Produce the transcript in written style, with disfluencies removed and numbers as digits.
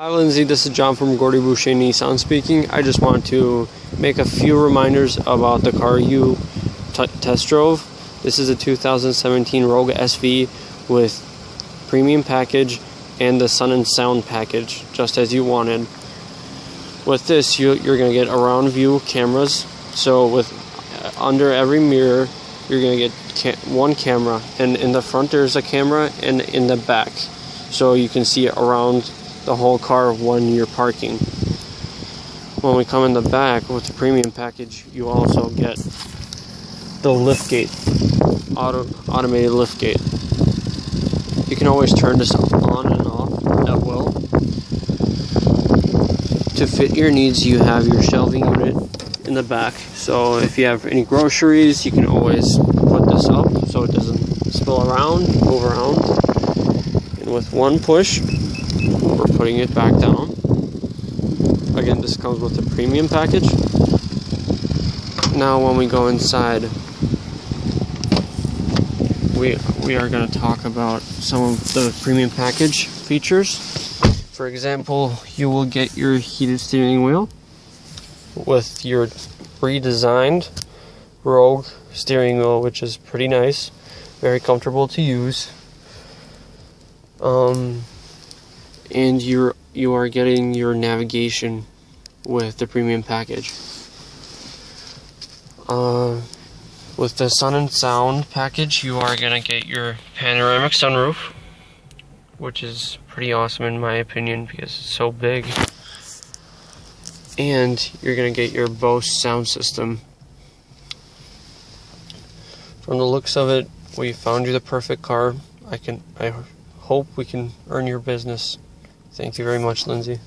Hi Lindsay, this is Jon from Gordy Boucher Nissan speaking. I just want to make a few reminders about the car you test drove. This is a 2017 Rogue SV with premium package and the sun and sound package, just as you wanted. With this, you're going to get around view cameras. So with under every mirror, you're going to get one camera, and in the front there's a camera, and in the back, so you can see around the whole car when you're parking. When we come in the back with the premium package, you also get the liftgate, automated liftgate. You can always turn this on and off at will. To fit your needs, you have your shelving unit in the back. So if you have any groceries, you can always put this up so it doesn't spill around, move around. And with one push, we're putting it back down. Again, this comes with the premium package. Now when we go inside, we are going to talk about some of the premium package features. For example, you will get your heated steering wheel with your redesigned Rogue steering wheel, which is pretty nice, very comfortable to use. And you are getting your navigation with the premium package. With the sun and sound package, you are gonna get your panoramic sunroof, which is pretty awesome in my opinion because it's so big. And you're gonna get your Bose sound system. From the looks of it, we found you the perfect car. I hope we can earn your business. Thank you very much, Lindsay.